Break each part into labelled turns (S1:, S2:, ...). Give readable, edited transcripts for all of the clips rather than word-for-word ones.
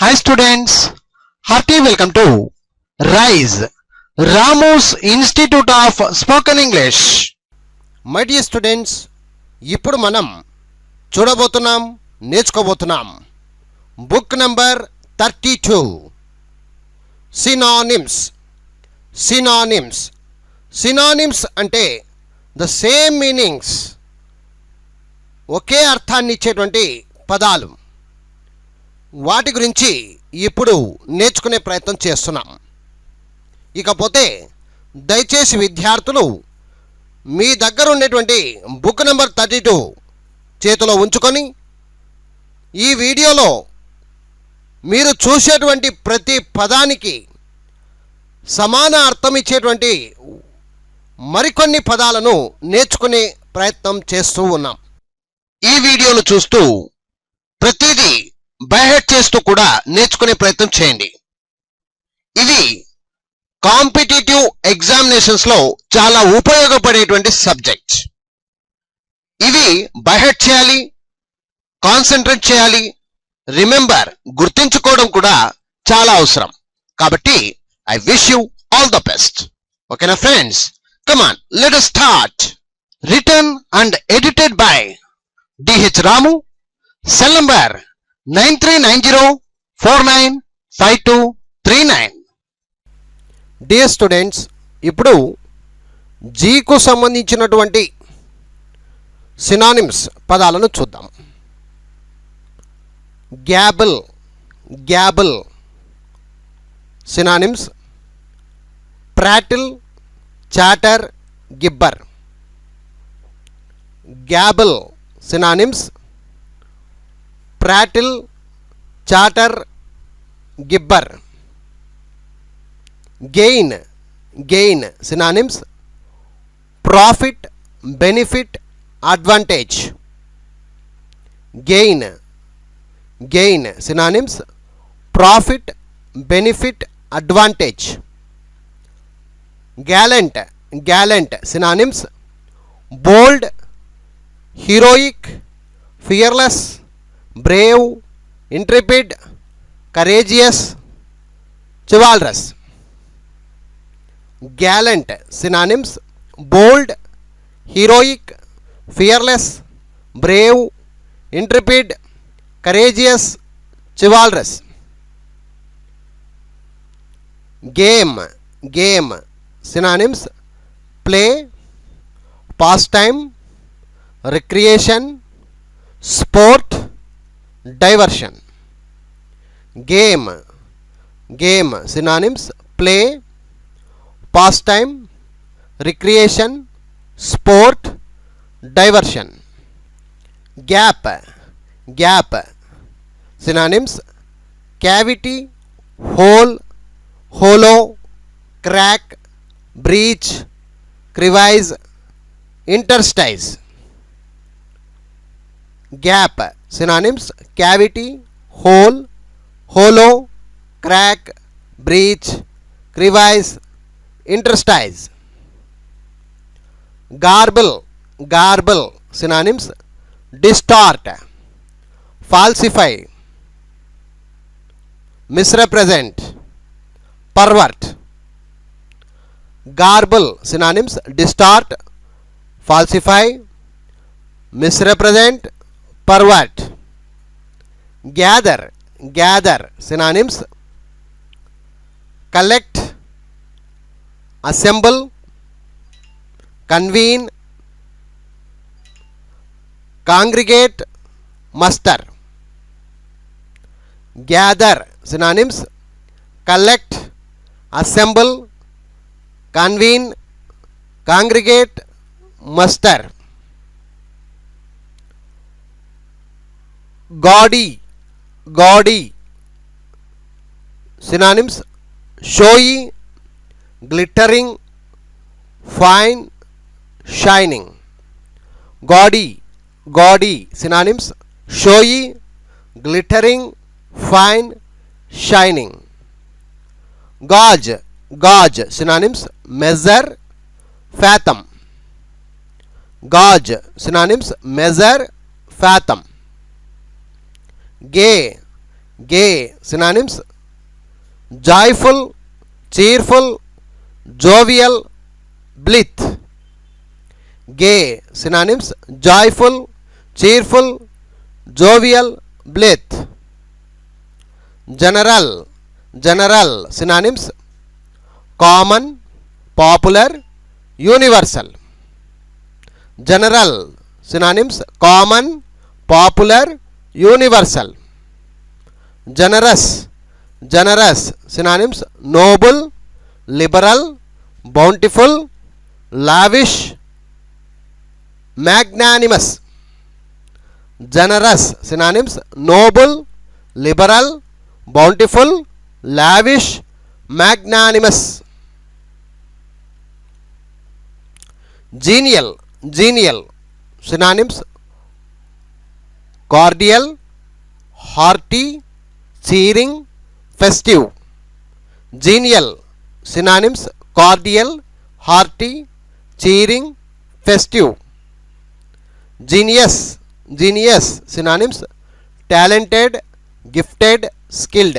S1: Hi students, hearty welcome to RISE, Ramu's Institute of Spoken English.
S2: My dear students, ఇప్పుడు మనం చూడబోతున్నాం, నేర్చుకోబోతున్నాం book number 32 synonyms. Synonyms అంటే the same meanings, ఒకే అర్థాన్ని ఇచ్చేటువంటి పదాలు. వాటి గురించి ఇప్పుడు నేర్చుకునే ప్రయత్నం చేస్తున్నాం. ఇకపోతే దయచేసి విద్యార్థులు మీ దగ్గర ఉండేటువంటి బుక్ నెంబర్ 32 చేతిలో ఉంచుకొని ఈ వీడియోలో మీరు చూసేటువంటి ప్రతి పదానికి సమాన అర్థం ఇచ్చేటువంటి మరికొన్ని పదాలను నేర్చుకునే ప్రయత్నం చేస్తూ ఉన్నాం.
S1: ఈ వీడియోను చూస్తూ ప్రతిదీ బైహెడ్ చేస్తూ కూడా నేర్చుకునే ప్రయత్నం చేయండి. ఇది కాంపిటేటివ్ ఎగ్జామినేషన్స్ లో చాలా ఉపయోగపడేటువంటి సబ్జెక్ట్. ఇవి బైహెడ్ చేయాలి, కాన్సన్ట్రేట్ చేయాలి, రిమెంబర్ గుర్తించుకోవడం కూడా చాలా అవసరం. కాబట్టి I wish you all the best. ఓకేనా friends, come on, let us start. Written and edited by D.H. Ramu, cell number 9390495239.
S2: Dear students, ఇప్పుడు జీకు సంబంధించినటువంటి సినానిమ్స్ పదాలను చూద్దాం. Gabble synonyms prattle, chatter, gibber. Gabble synonyms prattle, chatter, gibber. Gain synonyms profit, benefit, advantage. Gain synonyms profit, benefit, advantage. Gallant synonyms bold, heroic, fearless, brave, intrepid, courageous, chivalrous. Gallant synonyms bold, heroic, fearless, brave, intrepid, courageous, chivalrous. Game synonyms play, pastime, recreation, sport, diversion. Game synonyms play, pastime, recreation, sport, diversion. Gap synonyms cavity, hole, hollow, crack, breach, crevice, interstice. Gap synonyms cavity, hole, hollow, crack, breach, crevice, interstice. Garble synonyms distort, falsify, misrepresent, pervert. Garble synonyms distort, falsify, misrepresent, pervert. Gather synonyms collect, assemble, convene, congregate, muster. Gather synonyms collect, assemble, convene, congregate, muster. gaudy synonyms showy, glittering, fine, shining. Gaudy synonyms showy, glittering, fine, shining. Gauge synonyms measure, fathom. Gauge synonyms measure, fathom. gay synonyms joyful, cheerful, jovial, blithe. Gay synonyms joyful, cheerful, jovial, blithe. General, general synonyms common, popular, universal. General synonyms common, popular, universal. Generous, generous synonyms noble, liberal, bountiful, lavish, magnanimous. Generous synonyms noble, liberal, bountiful, lavish, magnanimous. Genial, genial synonyms cordial, hearty, cheering, festive. Genial synonyms cordial, hearty, cheering, festive. Genius, genius synonyms talented, gifted, skilled.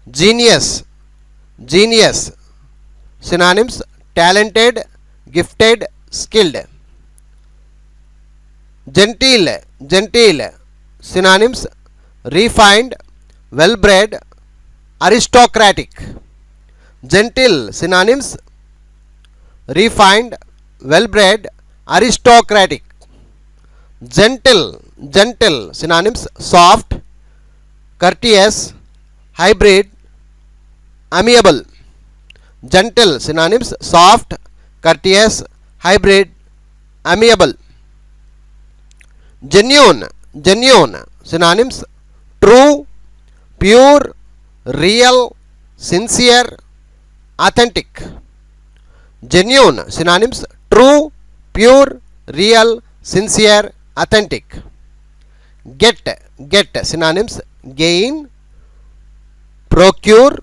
S2: Genius, genius synonyms talented, gifted, skilled. Genteel, genteel synonyms refined, well bred, aristocratic. Gentle synonyms refined, well bred, aristocratic. Gentle, gentle synonyms soft, courteous, hybrid, amiable. Gentle synonyms soft, courteous, hybrid, amiable. Genuine, genuine synonyms true, pure, real, sincere, authentic. Genuine synonyms true, pure, real, sincere, authentic. Get, get synonyms gain, procure,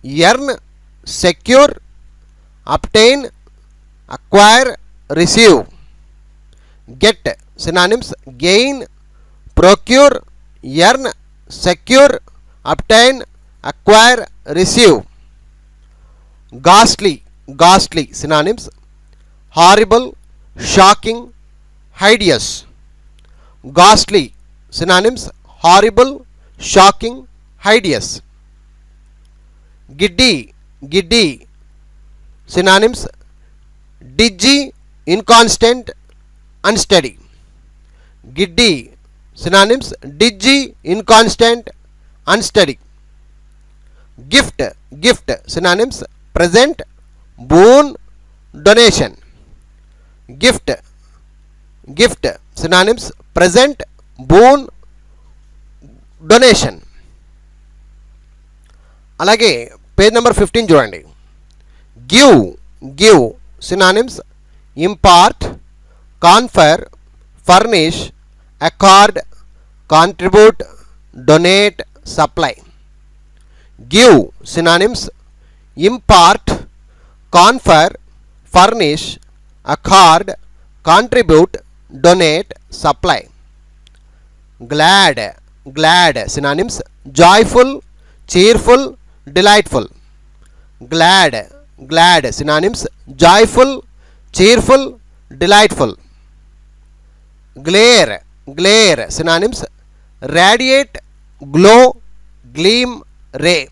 S2: earn, secure, obtain, acquire, receive. Get synonyms gain, procure, earn, secure, obtain, acquire, receive. Ghastly, ghastly synonyms horrible, shocking, hideous. Ghastly synonyms horrible, shocking, hideous. Giddy, giddy synonyms dizzy, inconstant, unsteady. Giddy synonyms dizzy, inconstant, unsteady. Gift, gift synonyms present, boon, donation. Gift, gift synonyms present, boon, donation. అలాగే page number 15 చూడండి. Give, give synonyms impart, confer, furnish, accord, contribute, donate, supply. Give synonyms impart, confer, furnish, accord, contribute, donate, supply. Glad, glad synonyms joyful, cheerful, delightful. Glad, glad synonyms joyful, cheerful, delightful. Glare, glare synonyms radiate, glow, gleam, ray.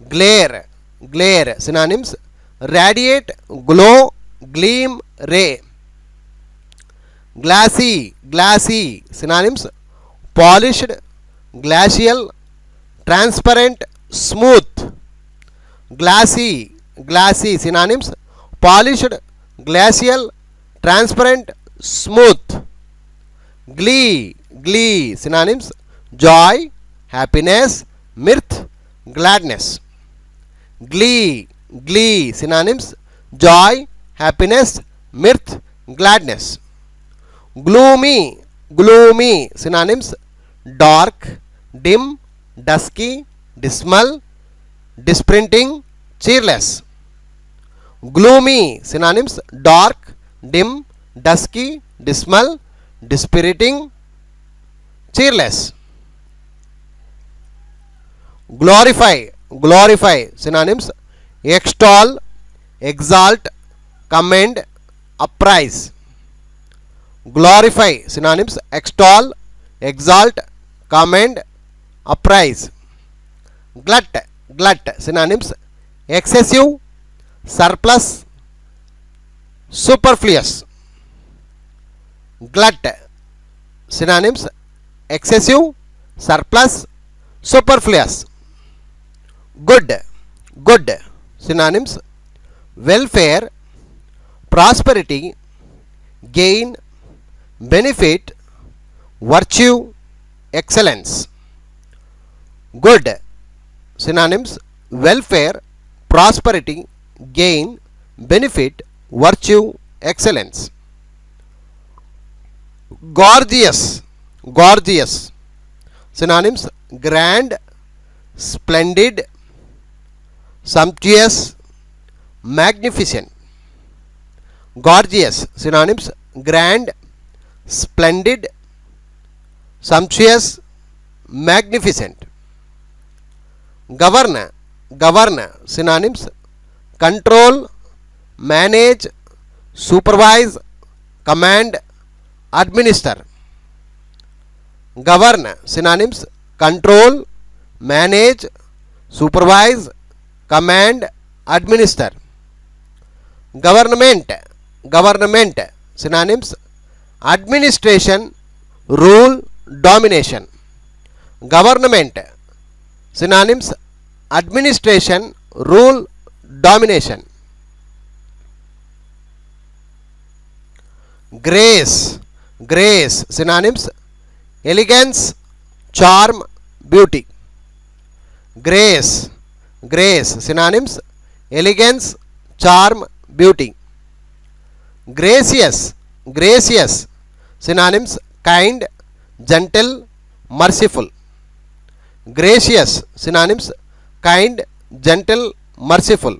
S2: Glare, glare synonyms radiate, glow, gleam, ray. Glassy, glassy synonyms polished, glacial, transparent, smooth. Glassy, glassy synonyms polished, glacial, transparent, smooth. Glee, glee synonyms joy, happiness, mirth, gladness. Glee, glee synonyms joy, happiness, mirth, gladness. Gloomy, gloomy synonyms dark, dim, dusky, dismal, disprinting, cheerless. Gloomy synonyms dark, dim, dusky, dismal, dispiriting, cheerless. glorify, glorify, synonyms, extol, exalt, commend, uprise. Glorify, synonyms, extol, exalt, commend, uprise. Glut, glut, synonyms, excessive, surplus, superfluous. Glut, synonyms, excessive, surplus, superfluous. Good, good, synonyms, welfare, prosperity, gain, benefit, virtue, excellence. Good, synonyms, welfare, prosperity, gain, benefit, virtue, excellence. Gorgeous, gorgeous, synonyms, grand, splendid, sumptuous, magnificent. Gorgeous, synonyms, grand, splendid, sumptuous, magnificent. Govern, govern, synonyms, control, manage, supervise, command, administer. Govern, synonyms, control, manage, supervise, command, administer. Government, government, synonyms, administration, rule, domination. Government, synonyms, administration, rule, domination. Grace, grace, synonyms, elegance, charm, beauty. Grace, grace, synonyms, elegance, charm, beauty. Gracious, gracious, synonyms, kind, gentle, merciful. Gracious, synonyms, kind, gentle, merciful.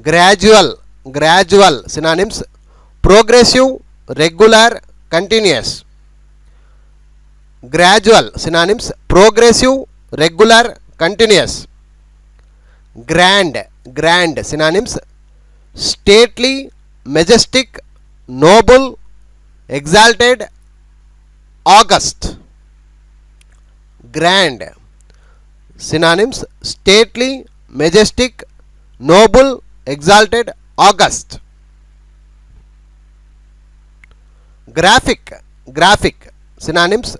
S2: Gradual, gradual, synonyms, progressive, regular, continuous. Gradual, synonyms, progressive, regular, continuous. Grand, grand, synonyms, stately, majestic, noble, exalted, august. Grand, synonyms, stately, majestic, noble, exalted, august. Graphic, graphic, synonyms,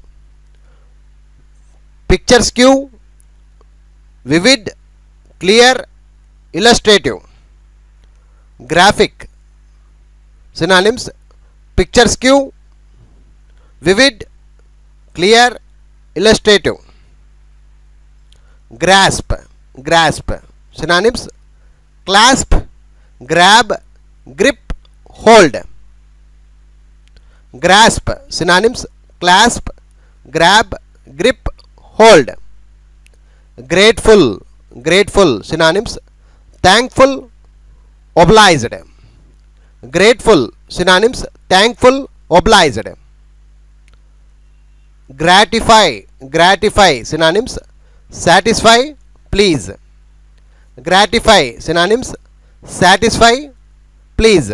S2: picturesque, vivid, clear, illustrative. Graphic, synonyms, picturesque, vivid, clear, illustrative. Grasp, grasp, synonyms, clasp, grab, grip, hold. Grasp, synonyms, clasp, grab, grip, hold. Grateful, grateful, synonyms, thankful, obliged. Grateful, synonyms, thankful, obliged. Gratify, gratify, synonyms, satisfy, please. Gratify, synonyms, satisfy, please.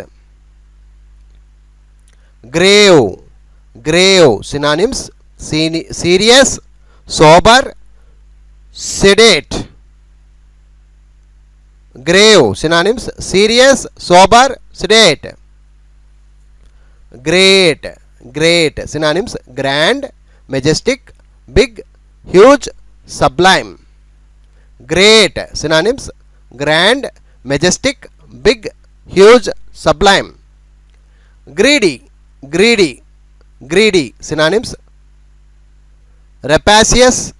S2: Grave, grave, synonyms, serious, sober, sedate. Grave, synonyms, serious, sober, sedate. Great, great, synonyms, grand, majestic, big, huge, sublime. Great, synonyms, grand, majestic, big, huge, sublime. Greedy, greedy, greedy, synonyms, rapacious,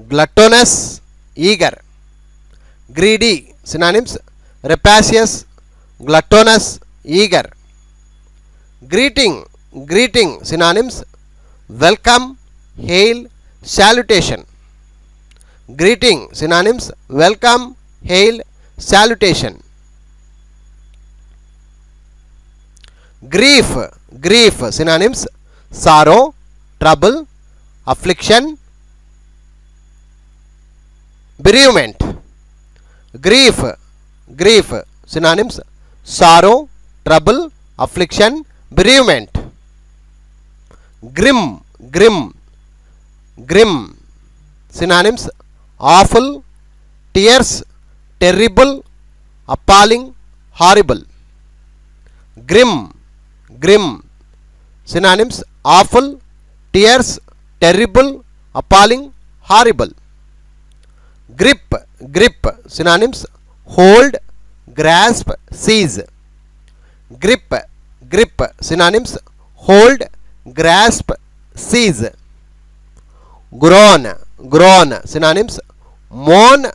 S2: gluttonous, eager. Greedy, synonyms, rapacious, gluttonous, eager. Greeting, greeting, synonyms, welcome, hail, salutation. Greeting, synonyms, welcome, hail, salutation. Grief, grief, synonyms, sorrow, trouble, affliction, bereavement. Grief, grief, synonyms, sorrow, trouble, affliction, bereavement. Grim, grim, grim, synonyms, awful, tears, terrible, appalling, horrible. Grim, grim, synonyms, awful, tears, terrible, appalling, horrible. Grip, grip, synonyms, hold, grasp, seize. Grip, grip, synonyms, hold, grasp, seize. Groan, groan, synonyms, moan,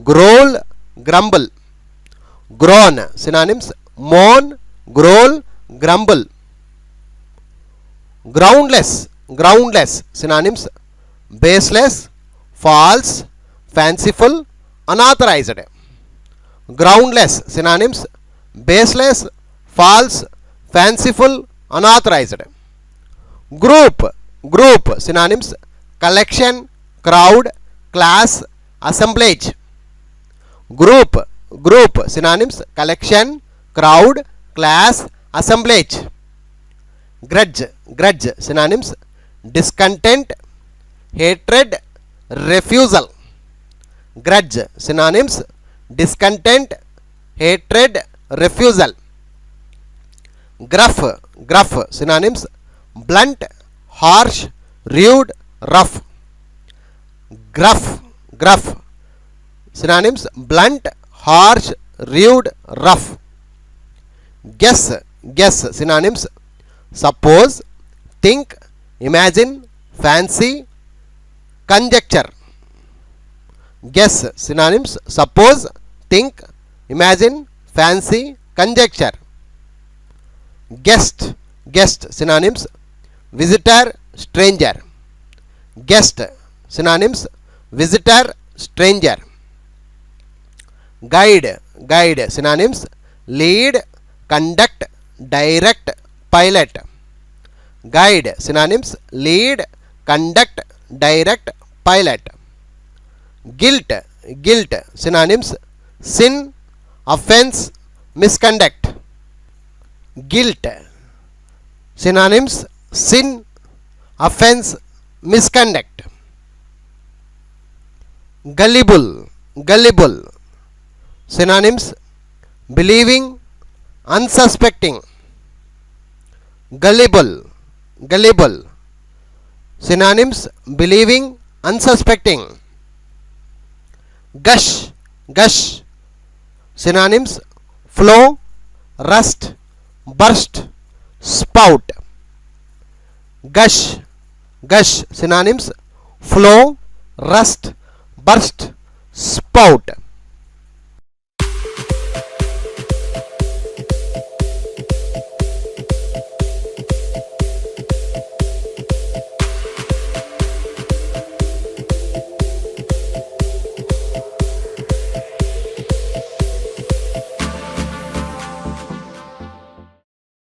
S2: growl, grumble. Groan, synonyms, moan, growl, grumble. Groundless, groundless, synonyms, baseless, false, fanciful, unauthorized. Groundless, synonyms, baseless, false, fanciful, unauthorized. Group, group, synonyms, collection, crowd, class, assemblage. Group, group, synonyms, collection, crowd, class, assemblage. Grudge, grudge, synonyms, discontent, hatred, refusal. Grudge, synonyms, discontent, hatred, refusal. Gruff, gruff, synonyms, blunt, harsh, rude, rough. Gruff, gruff, synonyms, blunt, harsh, rude, rough. Guess, guess, synonyms, suppose, think, imagine, fancy, conjecture. Guess, synonyms, suppose, think, imagine, fancy, conjecture. Guest, guest, synonyms, visitor, stranger. Guest, synonyms, visitor, stranger. Guide, guide, synonyms, lead, conduct, direct, pilot. Guide, synonyms, lead, conduct, direct, pilot. Guilt, guilt, synonyms, sin, offense, misconduct. Guilt, synonyms, sin, offense, misconduct. Gullible, gullible, synonyms, believing, unsuspecting. Gullible, gullible, synonyms, believing, unsuspecting. Gush, gush, synonyms, flow, rust, burst, spout. Gush, gush, synonyms, flow, rust, burst, spout.